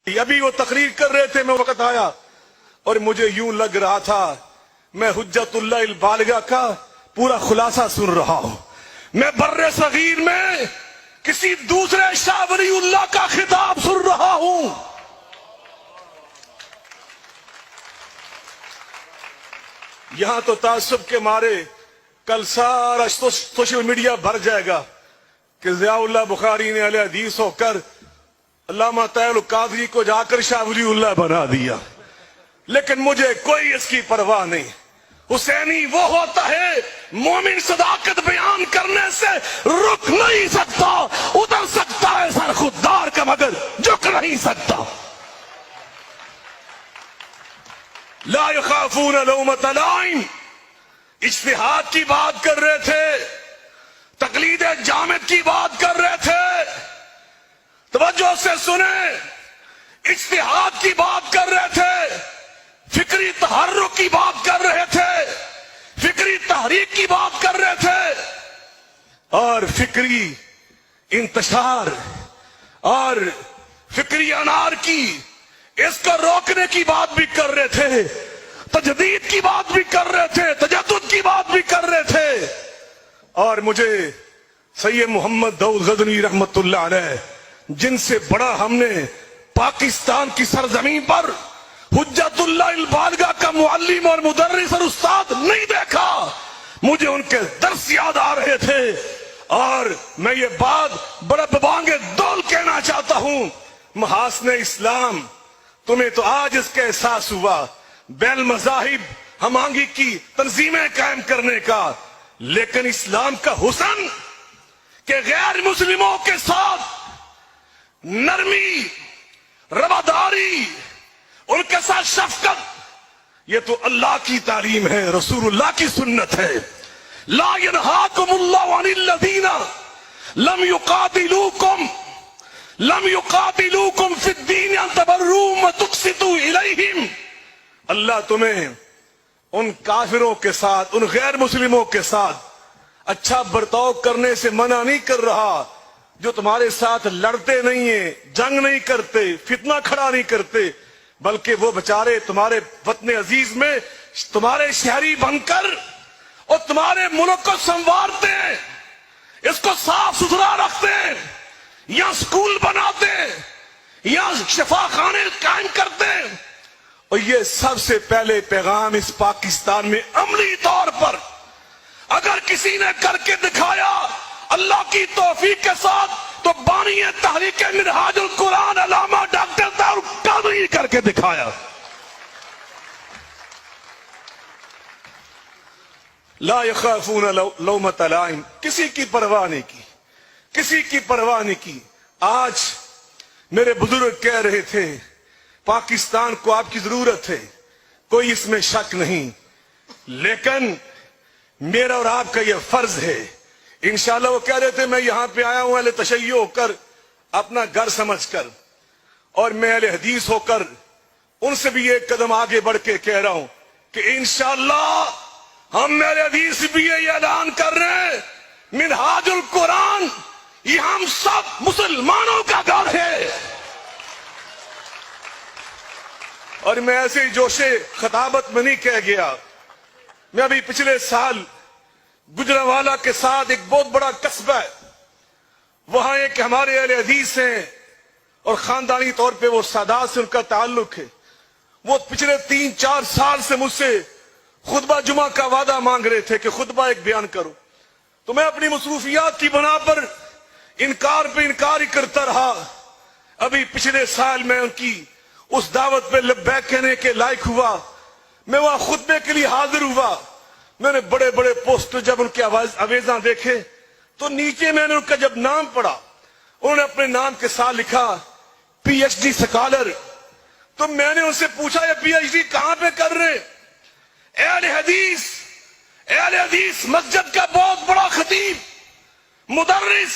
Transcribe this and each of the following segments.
ابھی وہ تقریر کر رہے تھے، میں وقت آیا اور مجھے یوں لگ رہا تھا میں حجت اللہ البالغہ کا پورا خلاصہ سن رہا ہوں. میں بر صغیر میں کسی دوسرے شاہ ولی اللہ کا خطاب سن رہا ہوں. یہاں تو تعصب کے مارے کل سارا سوشل میڈیا بھر جائے گا کہ ضیاء اللہ بخاری نے اہل حدیث ہو کر علامہ طاہر القادری کو جا کر شاہ ولی اللہ بنا دیا. لیکن مجھے کوئی اس کی پرواہ نہیں. حسینی وہ ہوتا ہے مومن صداقت بیان کرنے سے رک نہیں سکتا، اتر سکتا ہے سر خوددار کا مگر جھک نہیں سکتا. لا یخافون لومۃ لائم. اجتہاد کی بات کر رہے تھے، تقلید جامد کی بات کر رہے تھے. توجہ سے سنیں، اجتہاد کی بات کر رہے تھے، فکری تحرک کی بات کر رہے تھے، فکری تحریک کی بات کر رہے تھے، اور فکری انتشار اور فکری انارکی اس کو روکنے کی بات بھی کر رہے تھے، تجدید کی بات بھی کر رہے تھے، تجدد کی بات بھی کر رہے تھے. اور مجھے سید محمد داؤد غزنوی رحمت اللہ علیہ، جن سے بڑا ہم نے پاکستان کی سرزمین پر حجت اللہ البالغہ کا معلم اور مدرس اور استاد نہیں دیکھا، مجھے ان کے درس یاد آ رہے تھے. اور میں یہ بات بڑا ببانگ دول کہنا چاہتا ہوں، محاسن اسلام تمہیں تو آج اس کا احساس ہوا بین المذاہب ہم آہنگی کی تنظیمیں قائم کرنے کا، لیکن اسلام کا حسن کہ غیر مسلموں کے ساتھ نرمی، رواداری، ان کے ساتھ شفقت، یہ تو اللہ کی تعلیم ہے، رسول اللہ کی سنت ہے. لا ینہاکم اللہ عن الذین لم یقاتلوکم فی الدین ان تبروہم وتقسطوا الیہم. اللہ تمہیں ان کافروں کے ساتھ، ان غیر مسلموں کے ساتھ اچھا برتاؤ کرنے سے منع نہیں کر رہا جو تمہارے ساتھ لڑتے نہیں ہیں، جنگ نہیں کرتے، فتنہ کھڑا نہیں کرتے، بلکہ وہ بچارے تمہارے وطن عزیز میں تمہارے شہری بن کر اور تمہارے ملک کو سنوارتے ہیں، اس کو صاف ستھرا رکھتے ہیں، یا سکول بناتے ہیں، یا شفا خانے قائم کرتے ہیں. اور یہ سب سے پہلے پیغام اس پاکستان میں عملی طور پر اگر کسی نے کر کے دکھایا اللہ کی توفیق کے ساتھ تو بانی تحریک منہاج القرآن علامہ ڈاکٹر طاہر القادری کر کے دکھایا. لا یخافون لومۃ لائم، کسی کی پرواہ نہیں کی، کسی کی پرواہ نہیں کی. آج میرے بزرگ کہہ رہے تھے پاکستان کو آپ کی ضرورت ہے، کوئی اس میں شک نہیں، لیکن میرا اور آپ کا یہ فرض ہے. انشاءاللہ وہ کہہ رہے تھے میں یہاں پہ آیا ہوں اہل تشیع ہو کر، اپنا گھر سمجھ کر، اور میں اہل حدیث ہو کر ان سے بھی ایک قدم آگے بڑھ کے کہہ رہا ہوں کہ انشاءاللہ ہم اہل حدیث بھی یہ اعلان کر رہے ہیں منہاج القرآن یہ ہم سب مسلمانوں کا گھر ہے. اور میں ایسے جوش خطابت میں نہیں کہہ گیا. میں ابھی پچھلے سال گجرانوالہ کے ساتھ ایک بہت بڑا قصبہ ہے، وہاں ایک ہمارے اہل حدیث ہیں اور خاندانی طور پہ وہ سادات سے ان کا تعلق ہے. وہ پچھلے 3-4 سال سے مجھ سے خطبہ جمعہ کا وعدہ مانگ رہے تھے کہ خطبہ ایک بیان کرو، تو میں اپنی مصروفیات کی بنا پر انکار پہ انکار ہی کرتا رہا. ابھی پچھلے سال میں ان کی اس دعوت پہ لبیک کہنے کے لائق ہوا، میں وہاں خطبے کے لیے حاضر ہوا. میں نے بڑے بڑے پوسٹر جب ان کے آویزاں دیکھے تو نیچے میں نے ان کا جب نام پڑھا، انہوں نے اپنے نام کے ساتھ لکھا پی ایچ ڈی سکالر. تو میں نے ان سے پوچھا یہ پی ایچ ڈی کہاں پہ کر رہے؟ اہل حدیث مسجد کا بہت بڑا خطیب، مدرس،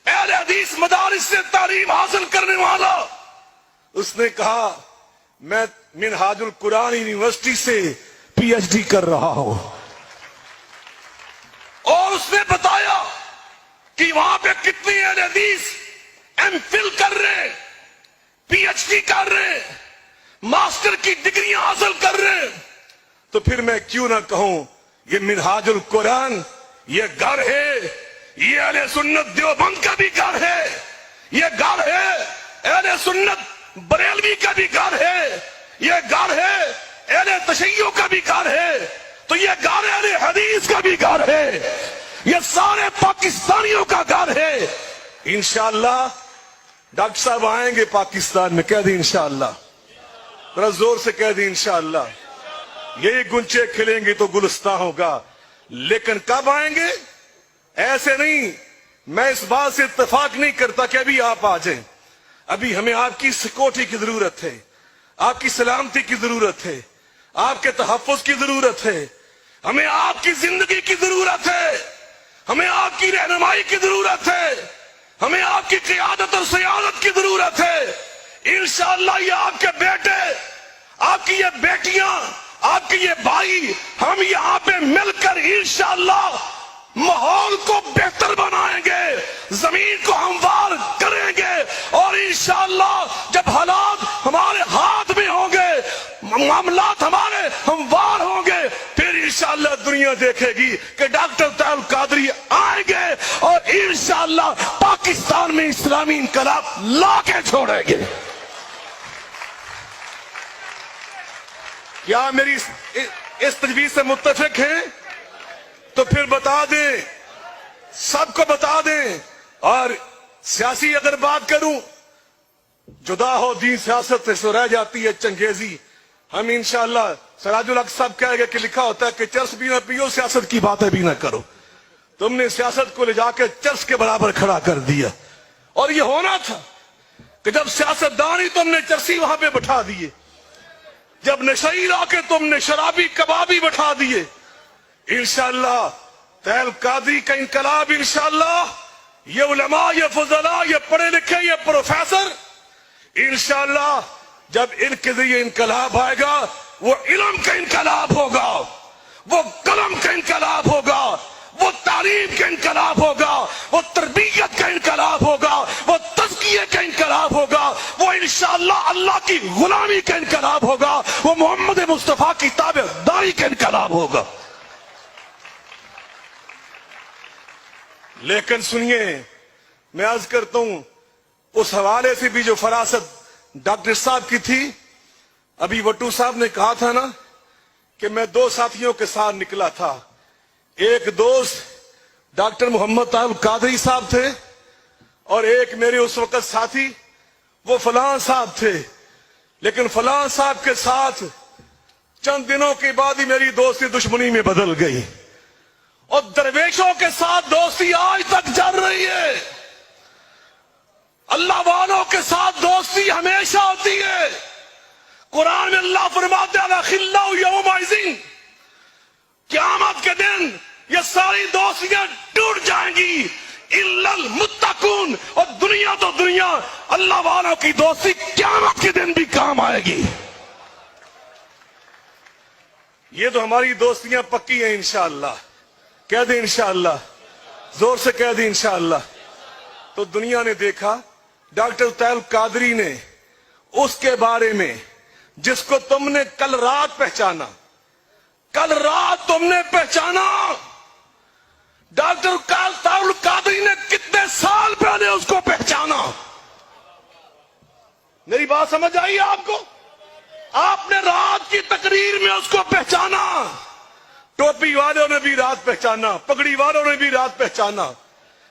اہل حدیث مدارس سے تعلیم حاصل کرنے والا. اس نے کہا میں منہاج القرآن یونیورسٹی سے پی ایچ ڈی کر رہا ہوں. اور اس نے بتایا کہ وہاں پہ کتنی اہل حدیث ایم فل کر رہے ہیں. PhD کر رہے ہیں, ماسٹر کی ڈگریاں حاصل کر رہے ہیں, تو پھر میں کیوں نہ کہوں یہ منہاج القرآن یہ گھر ہے, یہ اہل سنت دیوبند کا بھی گھر ہے, یہ گھر ہے اہل سنت بریلوی کا بھی گھر ہے, یہ گھر ہے اہل تشیع کا بھی گھر ہے, تو یہ گھر اہل حدیث کا بھی گھر ہے, یہ سارے پاکستانیوں کا گھر ہے. انشاءاللہ ڈاکٹر صاحب آئیں گے پاکستان میں, کہہ دیں انشاءاللہ, ذرا زور سے کہہ دیں انشاءاللہ. یہی گنچے کھلیں گے تو گلستان ہوگا. لیکن کب آئیں گے؟ ایسے نہیں. میں اس بات سے اتفاق نہیں کرتا کہ ابھی آپ آ جائیں. ابھی ہمیں آپ کی سکیورٹی کی ضرورت ہے, آپ کی سلامتی کی ضرورت ہے, آپ کے تحفظ کی ضرورت ہے, ہمیں آپ کی زندگی کی ضرورت ہے, ہمیں آپ کی رہنمائی کی ضرورت ہے, ہمیں آپ کی قیادت اور سیادت کی ضرورت ہے. انشاءاللہ یہ آپ کے بیٹے, آپ کی یہ بیٹیاں, آپ کے یہ بھائی, ہم یہاں پہ مل کر انشاءاللہ ماحول کو بہتر بنائیں گے, زمین کو ہموار کریں گے, اور انشاءاللہ جب حالات ہمارے ہاتھ میں ہوں گے, معاملات ہمارے ہموار ہوں گے, پھر انشاءاللہ دنیا دیکھے گی کہ ڈاکٹر طاہر القادری آئیں گے اور انشاءاللہ پاکستان میں اسلامی انقلاب لا کے چھوڑیں گے. کیا میری اس تجویز سے متفق ہیں؟ تو پھر بتا دیں, سب کو بتا دیں. اور سیاسی اگر بات کروں, جدا ہو دین سیاست سے رہ جاتی ہے چنگیزی. ہم انشاءاللہ سراج الحق صاحب کہہ گئے کہ لکھا ہوتا ہے کہ چرس بھی نہ پیو, سیاست کی باتیں بھی نہ کرو. تم نے سیاست کو لے جا کے چرس کے برابر کھڑا کر دیا, اور یہ ہونا تھا کہ جب سیاستدان ہی تم نے چرسی وہاں پہ بٹھا دیے, جب نشئی لا کے تم نے شرابی کبابی بٹھا دیے. انشاءاللہ طاہر القادری کا انقلاب, انشاءاللہ یہ علماء, یہ فضلاء, یہ پڑھے لکھے, یہ پروفیسر, انشاءاللہ جب ان کے ذریعے انقلاب آئے گا, وہ علم کا انقلاب ہوگا, وہ قلم کا انقلاب ہوگا, وہ تعلیم کا انقلاب ہوگا, وہ تربیت کا انقلاب ہوگا, وہ تزکیے کا انقلاب ہوگا, وہ انشاءاللہ اللہ کی غلامی کا انقلاب ہوگا, وہ محمد مصطفیٰ کی تابعداری کا انقلاب ہوگا. لیکن سنیے, میں عرض کرتا ہوں, اس حوالے سے بھی جو فراست ڈاکٹر صاحب کی تھی, ابھی وٹو صاحب نے کہا تھا نا کہ میں 2 ساتھیوں کے ساتھ نکلا تھا. ایک دوست ڈاکٹر محمد طاہر القادری صاحب تھے, اور ایک میرے اس وقت ساتھی وہ فلاں صاحب تھے. لیکن فلاں صاحب کے ساتھ چند دنوں کے بعد ہی میری دوستی دشمنی میں بدل گئی, اور درویشوں کے ساتھ دوستی آج تک چل رہی ہے. اللہ والوں کے ساتھ دوستی ہمیشہ ہوتی ہے. قرآن میں اللہ فرماتا ہے خلا یومئذ, قیامت کے دن یہ ساری دوستیاں ٹوٹ جائیں گی الا المتقون, اور دنیا تو دنیا, اللہ والوں کی دوستی قیامت کے دن بھی کام آئے گی. یہ تو ہماری دوستیاں پکی ہیں انشاءاللہ, کہہ دیں انشاءاللہ, زور سے کہہ دیں انشاءاللہ. تو دنیا نے دیکھا ڈاکٹر طاہر القادری نے اس کے بارے میں جس کو تم نے کل رات پہچانا, کل رات تم نے پہچانا, ڈاکٹر طاہر القادری نے کتنے سال پہلے اس کو پہچانا. میری بات سمجھ آئی آپ کو؟ آپ نے رات کی تقریر میں اس کو پہچانا, ٹوپی والوں نے بھی رات پہچانا, پگڑی والوں نے بھی رات پہچانا,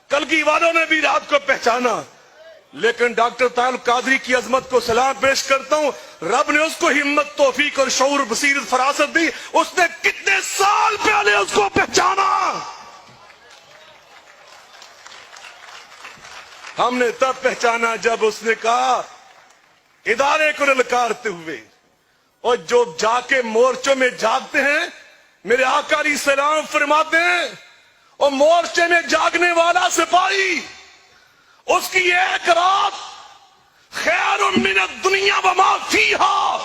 کلگی والوں نے بھی رات کو پہچانا. لیکن ڈاکٹر طاہر القادری کی عظمت کو سلام پیش کرتا ہوں, رب نے اس کو ہمت, توفیق اور شعور, بصیرت, فراست دی. اس نے کتنے سال پہلے اس کو پہچانا. ہم نے تب پہچانا جب اس نے کہا ادارے کو للکارتے ہوئے, اور جو جا کے مورچوں میں جاگتے ہیں, میرے آقا علیہ السلام فرماتے ہیں, اور مورچے میں جاگنے والا سپاہی, اس کی ایک رات خیر من الدنیا وما فیہا,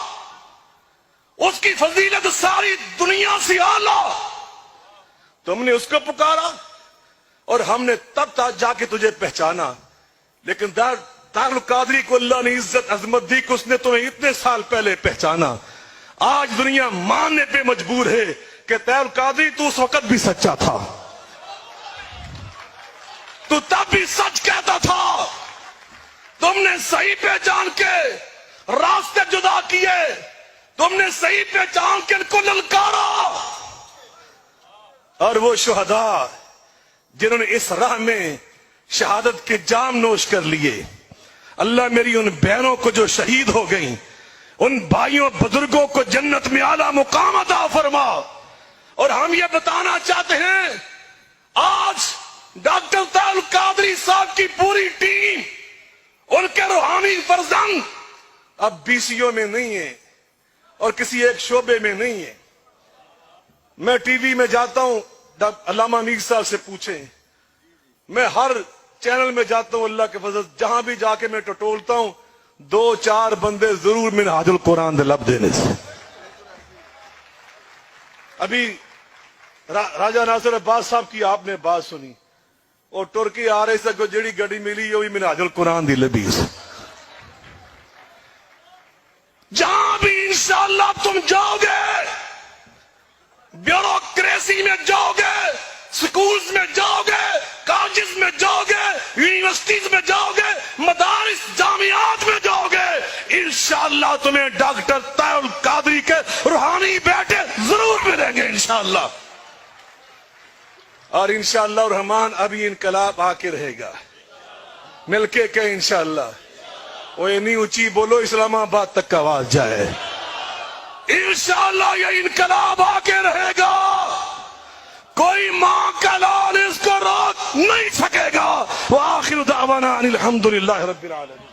اس کی فضیلت ساری دنیا سے اعلیٰ. تم نے اس کو پکارا اور ہم نے تب تک جا کے تجھے پہچانا. لیکن طاہر القادری کو اللہ نے عزت عظمت دی کہ اس نے تمہیں اتنے سال پہلے پہچانا. آج دنیا ماننے پہ مجبور ہے کہ طاہر القادری تو اس وقت بھی سچا تھا, تو تب بھی سچ کہتا تھا. تم نے صحیح پہچان کے راستے جدا کیے, تم نے صحیح پہچان کے ان کو للکارا. اور وہ شہداء جنہوں نے اس راہ میں شہادت کے جام نوش کر لیے, اللہ میری ان بہنوں کو جو شہید ہو گئیں, ان بھائیوں بزرگوں کو جنت میں اعلیٰ مقام عطا فرما. اور ہم یہ بتانا چاہتے ہیں, آج ڈاکٹر طاہر القادری صاحب کی پوری ٹیم, ان کے روحانی فرزند اب BCO میں نہیں ہے اور کسی ایک شعبے میں نہیں ہے. میں ٹی وی میں جاتا ہوں, علامہ میر صاحب سے پوچھیں, میں ہر چینل میں جاتا ہوں, اللہ کے فضل جہاں بھی جا کے میں ٹٹولتا ہوں 2-4 بندے ضرور منہاج القرآن دے لب دینے سے. ابھی راجہ ناصر عباس صاحب کی آپ نے بات سنی, اور ترکی آ رہے سے جڑی گڑی ملی ہے وہی منہاج القرآن دی لبی سے. جہاں بھی انشاءاللہ تم جاؤ گے, بیوروکریسی میں جاؤ گے, سکولز میں جاؤ گے, کالجز میں جاؤ گے, یونیورسٹیز میں جاؤ گے, مدارس جامعات میں جاؤ گے, انشاءاللہ تمہیں ڈاکٹر طاہر القادری کے روحانی بیٹے ضرور ملیں گے انشاءاللہ. اور انشاءاللہ الرحمن ابھی انقلاب آ کے رہے گا, مل کے کہیں انشاءاللہ. وہ اتنی اونچی بولو اسلام آباد تک کا آواز جائے. انشاءاللہ یہ انقلاب آ کے رہے گا, کوئی ماں کا لال اس کو روک نہیں سکے گا. وآخر دعوانا ان الحمدللہ رب العالمین.